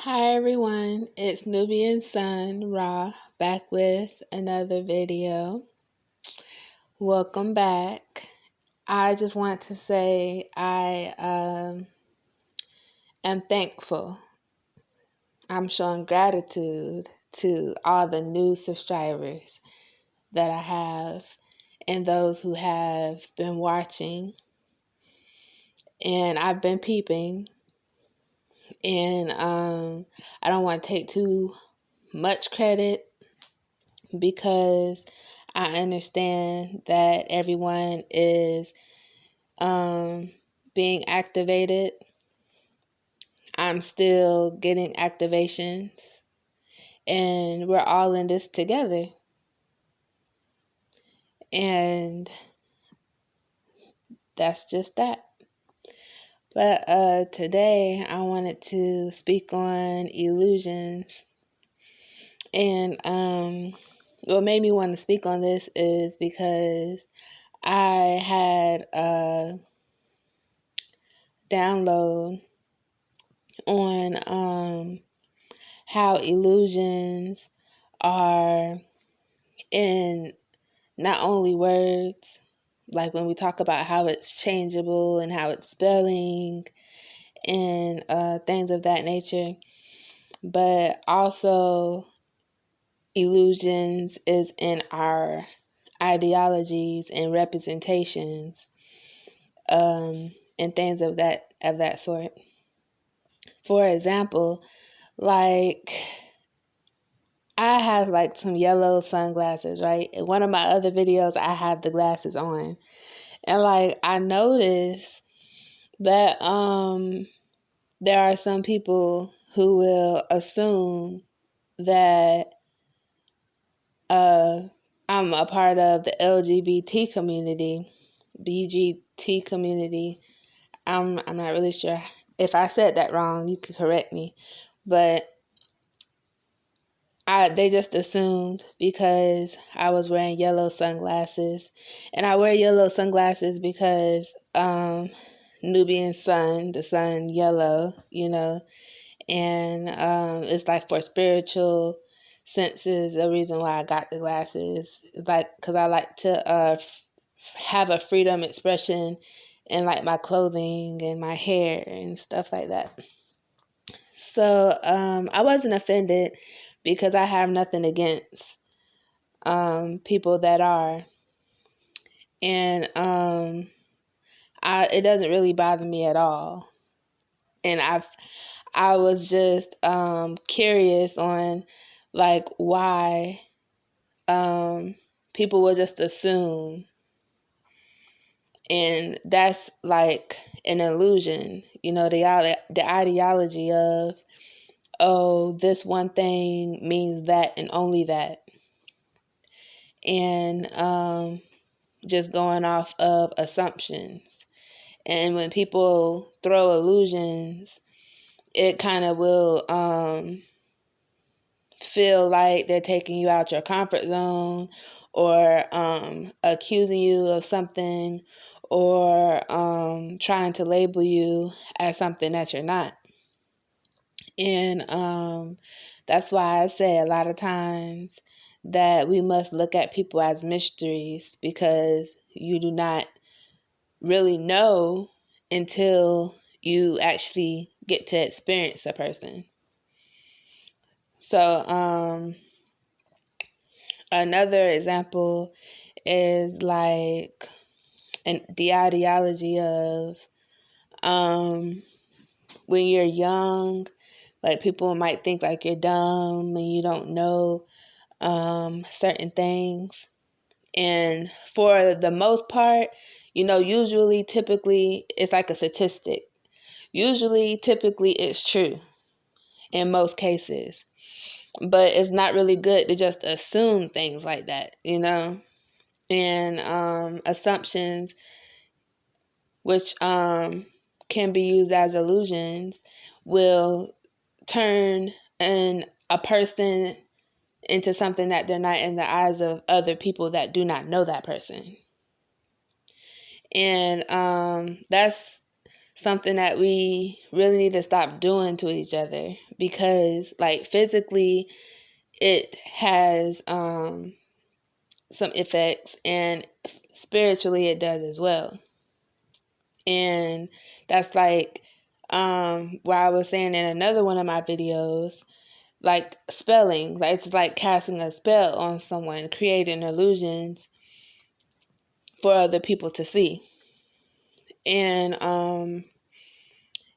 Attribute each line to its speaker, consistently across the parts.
Speaker 1: Hi everyone, it's Nubian Sun Ra back with another video. Welcome back. I just want to say I am thankful. I'm showing gratitude to all the new subscribers that I have and those who have been watching. And I've been peeping, and I don't want to take too much credit because I understand that everyone is being activated. I'm still getting activations, and we're all in this together. And that's just that. But today I wanted to speak on illusions. And what made me want to speak on this is because I had a download on how illusions are in not only words, like when we talk about how it's changeable and how it's spelling and things of that nature, but also illusions is in our ideologies and representations, and things of that sort. For example, like I have like some yellow sunglasses, right? In one of my other videos, I have the glasses on. And like I noticed that there are some people who will assume that I'm a part of the LGBT community, BGT community. I'm not really sure if I said that wrong. You could correct me, but they just assumed because I was wearing yellow sunglasses, and I wear yellow sunglasses because Nubian sun, the sun yellow, and it's like for spiritual senses. The reason why I got the glasses is like because I like to have a freedom expression in like my clothing and my hair and stuff like that. So I wasn't offended because I have nothing against people that are, and it doesn't really bother me at all. And I was just curious on like why people will just assume, and that's like an illusion, the ideology of, oh, this one thing means that and only that. And just going off of assumptions. And when people throw illusions, it kind of will feel like they're taking you out your comfort zone, or accusing you of something, or trying to label you as something that you're not. And that's why I say a lot of times that we must look at people as mysteries, because you do not really know until you actually get to experience a person. So another example is like the ideology of when you're young, like people might think like you're dumb and you don't know certain things. And for the most part, usually, typically, it's like a statistic. Usually, typically, it's true in most cases. But it's not really good to just assume things like that, And assumptions, which can be used as illusions, will turn a person into something that they're not in the eyes of other people that do not know that person. And that's something that we really need to stop doing to each other, because like physically it has some effects, and spiritually it does as well. And that's like what I was saying in another one of my videos, like spelling, like it's like casting a spell on someone, creating illusions for other people to see. And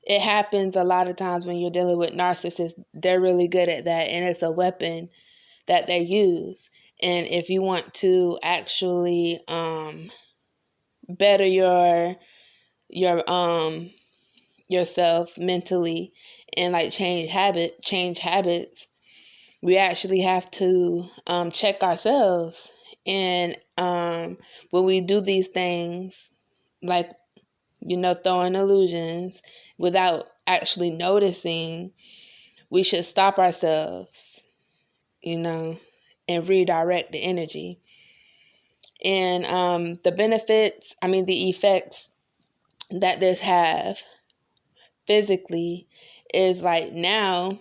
Speaker 1: it happens a lot of times when you're dealing with narcissists. They're really good at that, and it's a weapon that they use. And if you want to actually better yourself mentally and like change habits, we actually have to check ourselves. And when we do these things, like, throwing illusions without actually noticing, we should stop ourselves, and redirect the energy. And the effects that this have physically is like, now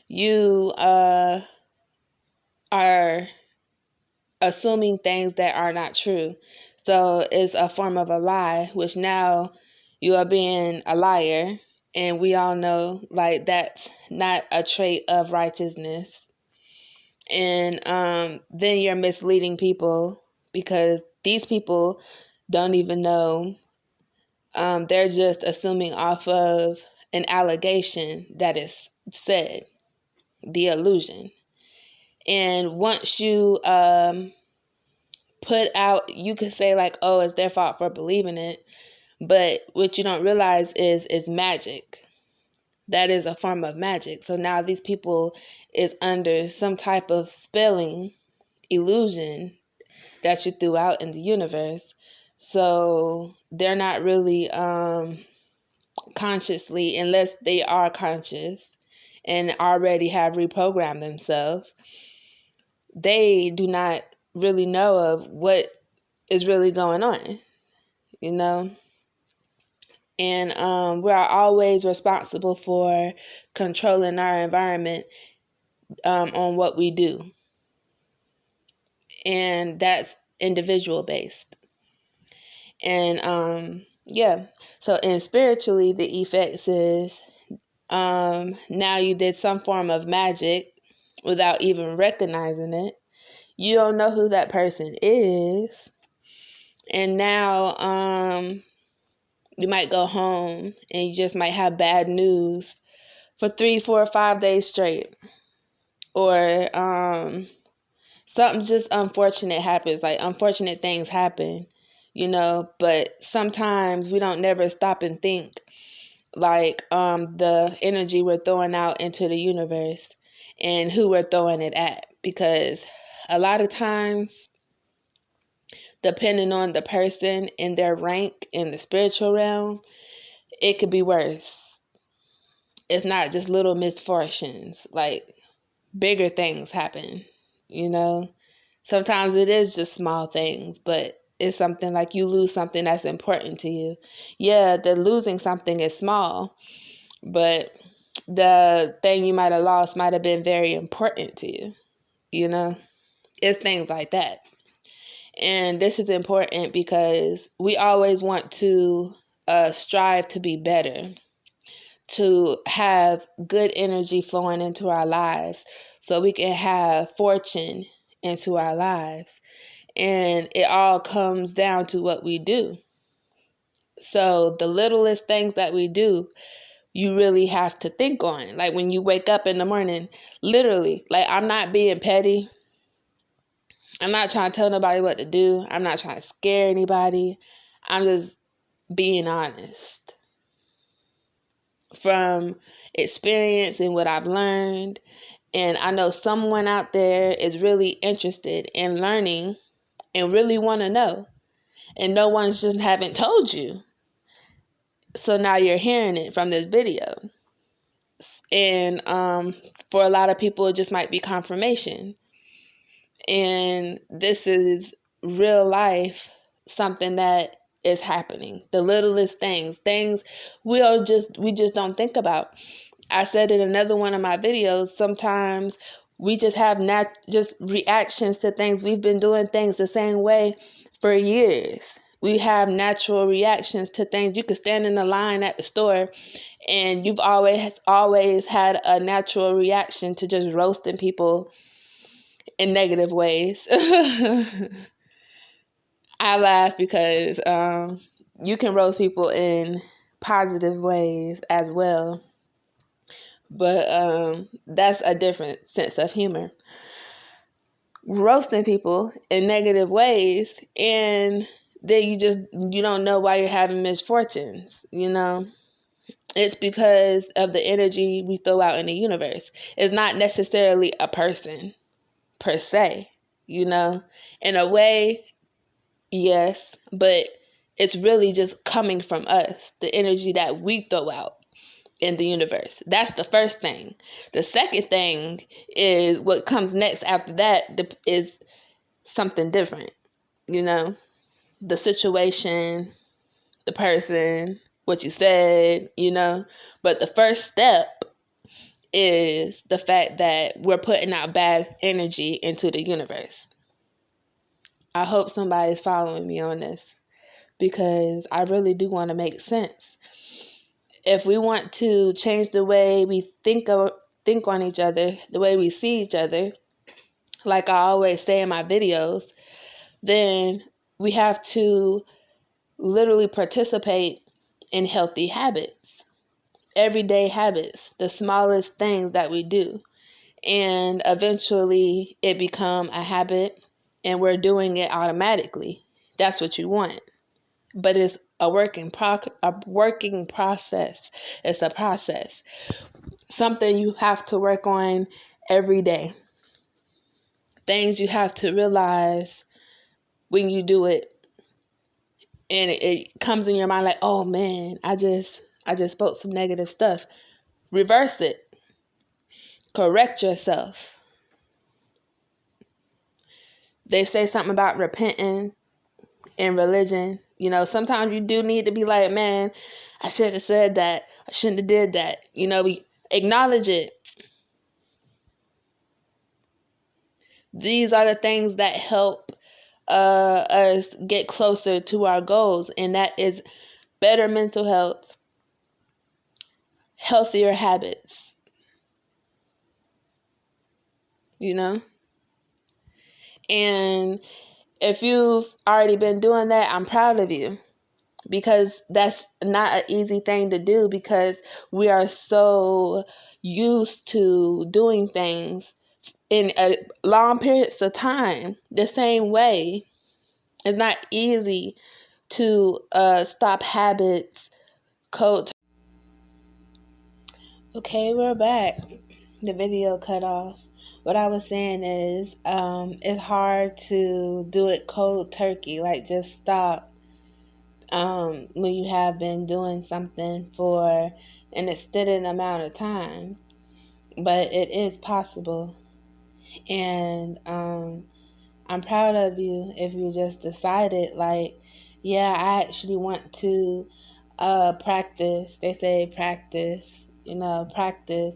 Speaker 1: you are assuming things that are not true. So it's a form of a lie, which now you are being a liar. And we all know, like, that's not a trait of righteousness. And then you're misleading people, because these people don't even know. They're just assuming off of an allegation that is said, the illusion. And once you put out, you could say like, oh, it's their fault for believing it. But what you don't realize is magic. That is a form of magic. So now these people is under some type of spelling illusion that you threw out in the universe. So they're not really consciously, unless they are conscious and already have reprogrammed themselves, they do not really know of what is really going on, And we are always responsible for controlling our environment on what we do. And that's individual based. And so and spiritually, the effects is now you did some form of magic without even recognizing it. You don't know who that person is. And now you might go home and you just might have bad news for 3, 4, 5 days straight. Or something just unfortunate happens. Like, unfortunate things happen, but sometimes we don't never stop and think, like, the energy we're throwing out into the universe and who we're throwing it at. Because a lot of times, depending on the person and their rank in the spiritual realm, it could be worse. It's not just little misfortunes. Like, bigger things happen, Sometimes it is just small things, but it's something like you lose something that's important to you. Yeah, the losing something is small, but the thing you might have lost might have been very important to you, It's things like that. And this is important because we always want to strive to be better, to have good energy flowing into our lives so we can have fortune into our lives. And it all comes down to what we do. So the littlest things that we do, you really have to think on. Like, when you wake up in the morning, literally, like, I'm not being petty. I'm not trying to tell nobody what to do. I'm not trying to scare anybody. I'm just being honest. From experience and what I've learned. And I know someone out there is really interested in learning and really want to know. And no one's just haven't told you. So now you're hearing it from this video. And for a lot of people, it just might be confirmation. And this is real life, something that is happening. The littlest things we just don't think about. I said in another one of my videos, sometimes we just have just reactions to things. We've been doing things the same way for years. We have natural reactions to things. You could stand in the line at the store and you've always had a natural reaction to just roasting people in negative ways. I laugh because you can roast people in positive ways as well. But that's a different sense of humor. Roasting people in negative ways, and then you don't know why you're having misfortunes, It's because of the energy we throw out in the universe. It's not necessarily a person per se, In a way, yes, but it's really just coming from us, the energy that we throw out in the universe. That's the first thing. The second thing is what comes next after that is something different, the situation, the person, what you said, But the first step is the fact that we're putting out bad energy into the universe. I hope somebody's following me on this because I really do want to make sense. If we want to change the way we think on each other, the way we see each other, like I always say in my videos, then we have to literally participate in healthy habits, everyday habits, the smallest things that we do. And eventually it become a habit and we're doing it automatically. That's what you want. But it's a working process. It's a process. Something you have to work on every day. Things you have to realize when you do it. And it comes in your mind like, oh man, I just spoke some negative stuff. Reverse it. Correct yourself. They say something about repenting in religion. Sometimes you do need to be like, man, I should have said that. I shouldn't have did that. We acknowledge it. These are the things that help us get closer to our goals, and that is better mental health, healthier habits, And if you've already been doing that, I'm proud of you, because that's not an easy thing to do, because we are so used to doing things in long periods of time the same way. It's not easy to stop habits cold. Okay, we're back. The video cut off. What I was saying is it's hard to do it cold turkey, like just stop when you have been doing something for an extended amount of time. But it is possible. And I'm proud of you if you just decided, like, yeah, I actually want to practice. They say practice, practice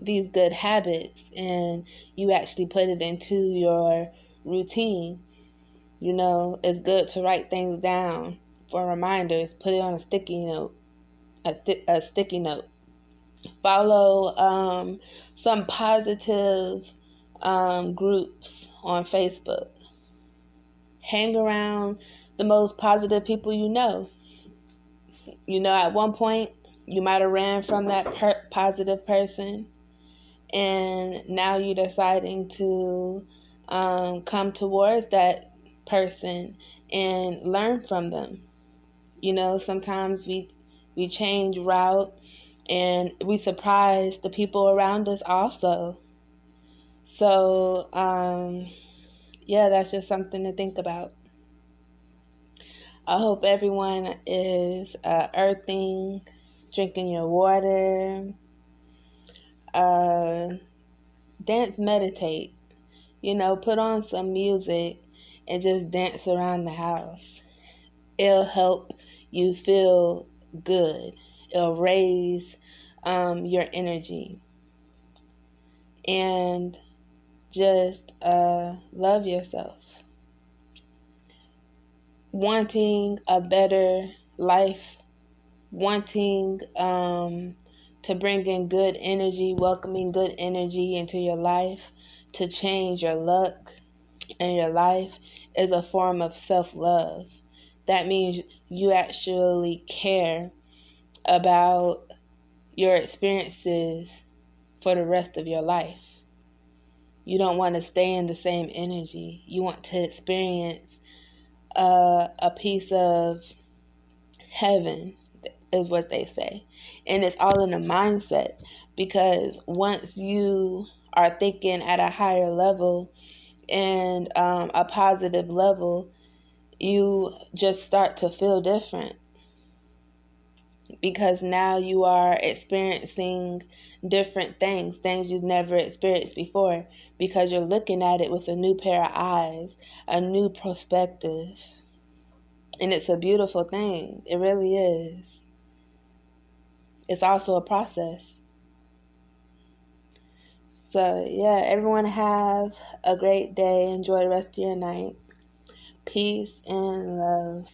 Speaker 1: these good habits, and you actually put it into your routine. It's good to write things down for reminders. Put it on a sticky note. A sticky note. Follow some positive groups on Facebook. Hang around the most positive people you know. At one point, you might have ran from that positive person, and now you're deciding to come towards that person and learn from them. Sometimes we change route and we surprise the people around us also. So, yeah, that's just something to think about. I hope everyone is earthing, drinking your water, dance, meditate, put on some music and just dance around the house. It'll help you feel good. It'll raise your energy. And just love yourself. Wanting a better life, wanting to bring in good energy, welcoming good energy into your life, to change your luck in your life is a form of self-love. That means you actually care about your experiences for the rest of your life. You don't want to stay in the same energy. You want to experience a piece of heaven, is what they say. And it's all in the mindset, because once you are thinking at a higher level and a positive level, you just start to feel different, because now you are experiencing different things you've never experienced before, because you're looking at it with a new pair of eyes, a new perspective. And it's a beautiful thing. It really is. It's also a process. So, yeah, everyone have a great day. Enjoy the rest of your night. Peace and love.